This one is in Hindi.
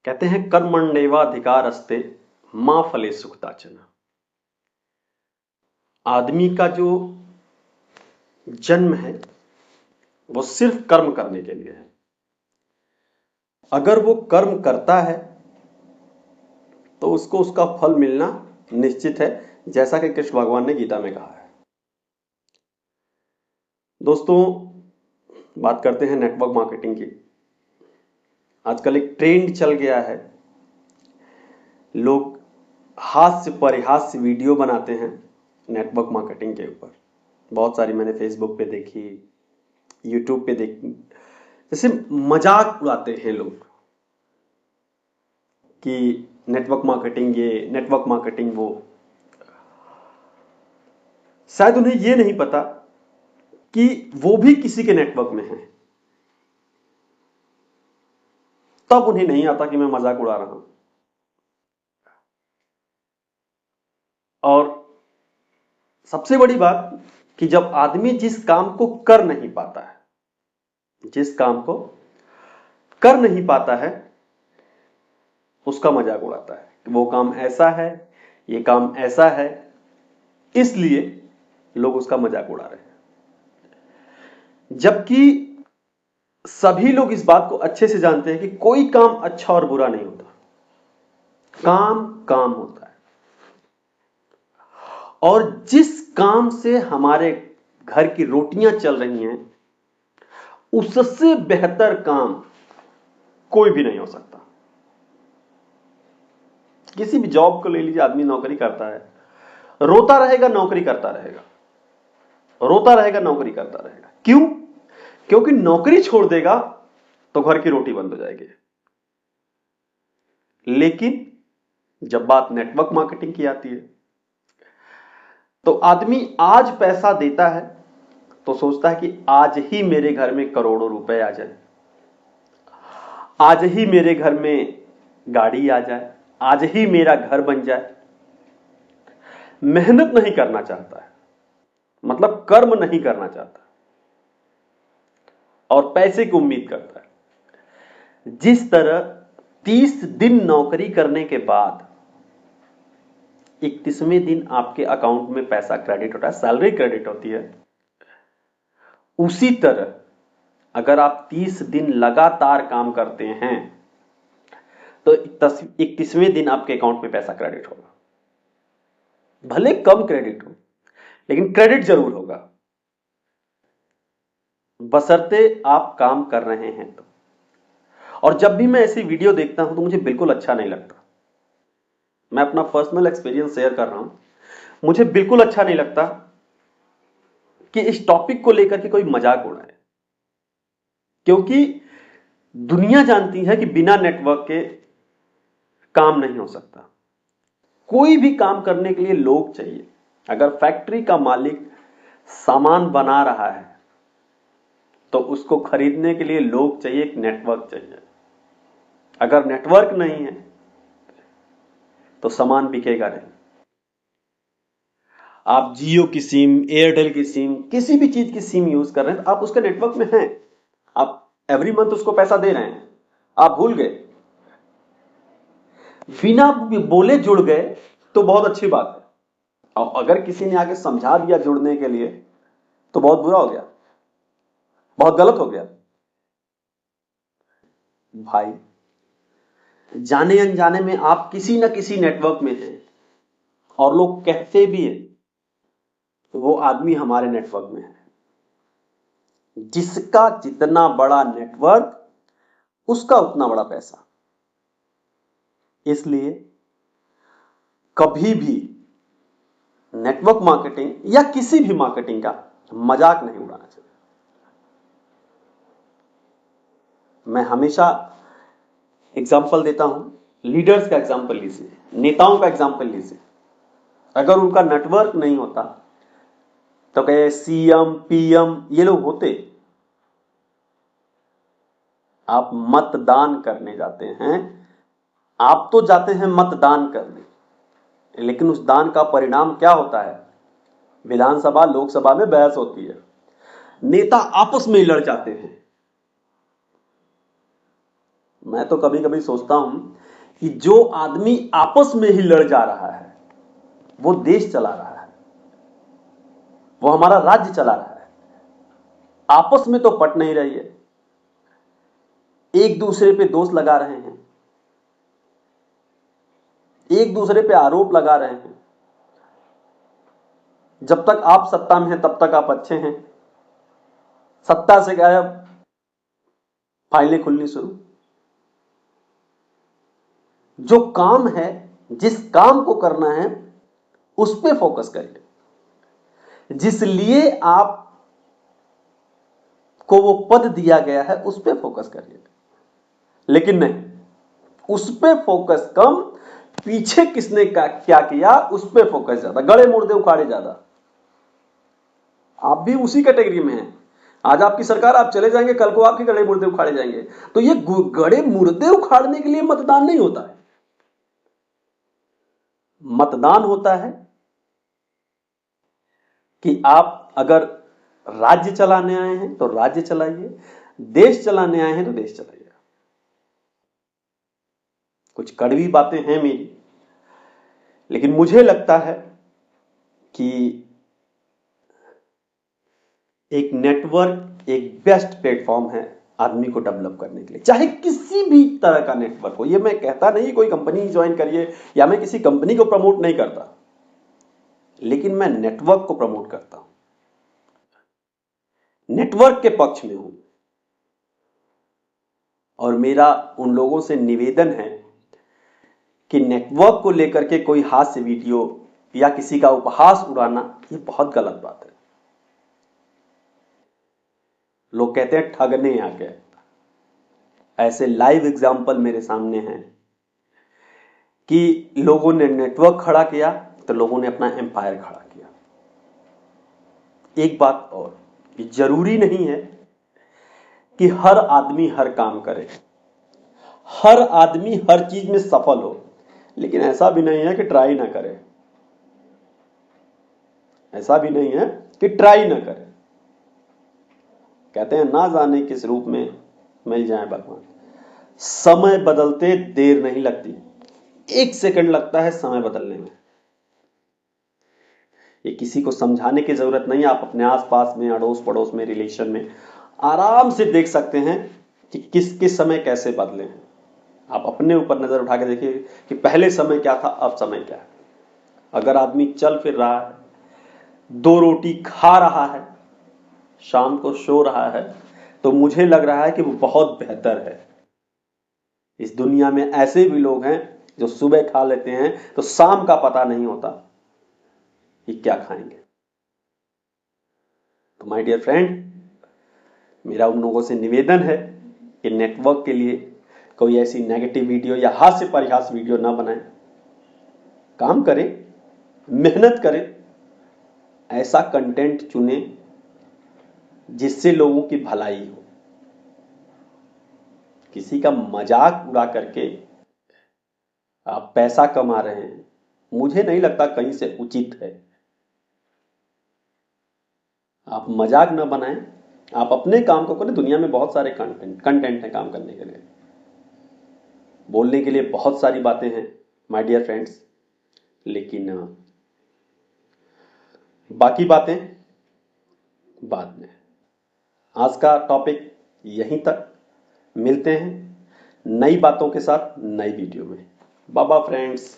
कहते हैं कर्मण्येवाधिकारस्ते मा फले सुखदाचन। आदमी का जो जन्म है वो सिर्फ कर्म करने के लिए है। अगर वो कर्म करता है तो उसको उसका फल मिलना निश्चित है, जैसा कि कृष्ण भगवान ने गीता में कहा है। दोस्तों, बात करते हैं नेटवर्क मार्केटिंग की। आजकल एक ट्रेंड चल गया है, लोग हास्य परिहास्य वीडियो बनाते हैं नेटवर्क मार्केटिंग के ऊपर। बहुत सारी मैंने फेसबुक पे देखी, यूट्यूब पे देखी। जैसे मजाक उड़ाते हैं लोग कि नेटवर्क मार्केटिंग ये, नेटवर्क मार्केटिंग वो। शायद उन्हें ये नहीं पता कि वो भी किसी के नेटवर्क में है, तब उन्हें नहीं आता कि मैं मजाक उड़ा रहा हूं। और सबसे बड़ी बात कि जब आदमी जिस काम को कर नहीं पाता है, जिस काम को कर नहीं पाता है उसका मजाक उड़ाता है कि वो काम ऐसा है, ये काम ऐसा है, इसलिए लोग उसका मजाक उड़ा रहे हैं। जबकि सभी लोग इस बात को अच्छे से जानते हैं कि कोई काम अच्छा और बुरा नहीं होता, काम काम होता है। और जिस काम से हमारे घर की रोटियां चल रही हैं, उससे बेहतर काम कोई भी नहीं हो सकता। किसी भी जॉब को ले लीजिए, आदमी नौकरी करता है, रोता रहेगा, नौकरी करता रहेगा, रोता रहेगा, नौकरी करता रहेगा। क्यों? क्योंकि नौकरी छोड़ देगा तो घर की रोटी बंद हो जाएगी। लेकिन जब बात नेटवर्क मार्केटिंग की आती है तो आदमी आज पैसा देता है तो सोचता है कि आज ही मेरे घर में करोड़ों रुपए आ जाए, आज ही मेरे घर में गाड़ी आ जाए, आज ही मेरा घर बन जाए। मेहनत नहीं करना चाहता है, मतलब कर्म नहीं करना चाहता, और पैसे की उम्मीद करता है। जिस तरह 30 दिन नौकरी करने के बाद 31वें दिन आपके अकाउंट में पैसा क्रेडिट होता है, सैलरी क्रेडिट होती है, उसी तरह अगर आप 30 दिन लगातार काम करते हैं तो 31वें दिन आपके अकाउंट में पैसा क्रेडिट होगा। भले कम क्रेडिट हो, लेकिन क्रेडिट जरूर होगा, बशर्ते आप काम कर रहे हैं तो। और जब भी मैं ऐसी वीडियो देखता हूं तो मुझे बिल्कुल अच्छा नहीं लगता। मैं अपना पर्सनल एक्सपीरियंस शेयर कर रहा हूं। मुझे बिल्कुल अच्छा नहीं लगता कि इस टॉपिक को लेकर के कोई मजाक उड़ाए, क्योंकि दुनिया जानती है कि बिना नेटवर्क के काम नहीं हो सकता। कोई भी काम करने के लिए लोग चाहिए। अगर फैक्ट्री का मालिक सामान बना रहा है तो उसको खरीदने के लिए लोग चाहिए, एक नेटवर्क चाहिए। अगर नेटवर्क नहीं है तो सामान बिकेगा नहीं। आप जियो की सिम, एयरटेल की सिम, किसी भी चीज की सिम यूज कर रहे हैं तो आप उसके नेटवर्क में हैं, आप एवरी मंथ उसको पैसा दे रहे हैं, आप भूल गए, बिना बोले जुड़ गए तो बहुत अच्छी बात है। और अगर किसी ने आगे समझा दिया जुड़ने के लिए तो बहुत बुरा हो गया, बहुत गलत हो गया। भाई, जाने अनजाने में आप किसी ना किसी नेटवर्क में हैं, और लोग कहते भी हैं तो वो आदमी हमारे नेटवर्क में है। जिसका जितना बड़ा नेटवर्क उसका उतना बड़ा पैसा। इसलिए कभी भी नेटवर्क मार्केटिंग या किसी भी मार्केटिंग का मजाक नहीं उड़ाना चाहिए। मैं हमेशा एग्जाम्पल देता हूं, लीडर्स का एग्जाम्पल लीजिए, नेताओं का एग्जाम्पल लीजिए। अगर उनका नेटवर्क नहीं होता तो कहे सीएम पीएम ये लोग होते। आप मतदान करने जाते हैं, आप तो जाते हैं मतदान करने, लेकिन उस दान का परिणाम क्या होता है? विधानसभा लोकसभा में बहस होती है, नेता आपस में लड़ जाते हैं। मैं तो कभी कभी सोचता हूं कि जो आदमी आपस में ही लड़ जा रहा है वो देश चला रहा है, वो हमारा राज्य चला रहा है। आपस में तो पट नहीं रही है, एक दूसरे पे दोष लगा रहे हैं, एक दूसरे पे आरोप लगा रहे हैं। जब तक आप सत्ता में हैं तब तक आप अच्छे हैं, सत्ता से गायब, फाइलें खुलनी शुरू। जो काम है, जिस काम को करना है उस पे फोकस करिए, जिस लिए आप को वो पद दिया गया है उस पे फोकस करिए। लेकिन नहीं, उस पे फोकस कम, पीछे किसने क्या किया उस पे फोकस ज्यादा, गड़े मुर्दे उखाड़े ज्यादा। आप भी उसी कैटेगरी में हैं। आज आपकी सरकार, आप चले जाएंगे, कल को आपके गड़े मुर्दे उखाड़े जाएंगे। तो ये गड़े मुर्दे उखाड़ने के लिए मतदान नहीं होता है। मतदान होता है कि आप अगर राज्य चलाने आए हैं तो राज्य चलाइए, देश चलाने आए हैं तो देश चलाइए। कुछ कड़वी बातें हैं मेरी, लेकिन मुझे लगता है कि एक नेटवर्क एक बेस्ट प्लेटफॉर्म है आदमी को डेवलप करने के लिए, चाहे किसी भी तरह का नेटवर्क हो। ये मैं कहता नहीं कोई कंपनी ज्वाइन करिए, या मैं किसी कंपनी को प्रमोट नहीं करता, लेकिन मैं नेटवर्क को प्रमोट करता हूं, नेटवर्क के पक्ष में हूं। और मेरा उन लोगों से निवेदन है कि नेटवर्क को लेकर के कोई हास्य वीडियो या किसी का उपहास उड़ाना, ये बहुत गलत बात है। लोग कहते हैं ठगने आ गए, ऐसे लाइव एग्जाम्पल मेरे सामने हैं कि लोगों ने नेटवर्क खड़ा किया तो लोगों ने अपना एम्पायर खड़ा किया। एक बात और, कि जरूरी नहीं है कि हर आदमी हर काम करे, हर आदमी हर चीज में सफल हो, लेकिन ऐसा भी नहीं है कि ट्राई ना करे, ऐसा भी नहीं है कि ट्राई ना करे। कहते हैं ना जाने किस रूप में मिल जाए भगवान। समय बदलते देर नहीं लगती, 1 सेकंड लगता है समय बदलने में। ये किसी को समझाने की जरूरत नहीं है। आप अपने आसपास में, अड़ोस पड़ोस में, रिलेशन में आराम से देख सकते हैं कि किस किस समय कैसे बदले हैं। आप अपने ऊपर नजर उठा के देखिए कि पहले समय क्या था, अब समय क्या है। अगर आदमी चल फिर रहा है, 2 रोटी खा रहा है, शाम को सो रहा है, तो मुझे लग रहा है कि वो बहुत बेहतर है। इस दुनिया में ऐसे भी लोग हैं जो सुबह खा लेते हैं तो शाम का पता नहीं होता कि क्या खाएंगे। तो माय डियर फ्रेंड, मेरा उन लोगों से निवेदन है कि नेटवर्क के लिए कोई ऐसी नेगेटिव वीडियो या हास्य परिहास वीडियो ना बनाएं। काम करें, मेहनत करें, ऐसा कंटेंट चुने जिससे लोगों की भलाई हो। किसी का मजाक उड़ा करके आप पैसा कमा रहे हैं, मुझे नहीं लगता कहीं से उचित है। आप मजाक न बनाएं, आप अपने काम को करें। दुनिया में बहुत सारे कंटेंट है काम करने के लिए, बोलने के लिए बहुत सारी बातें हैं माय डियर फ्रेंड्स, लेकिन बाकी बातें बाद में। आज का टॉपिक यहीं तक, मिलते हैं नई बातों के साथ नई वीडियो में। Bye bye friends.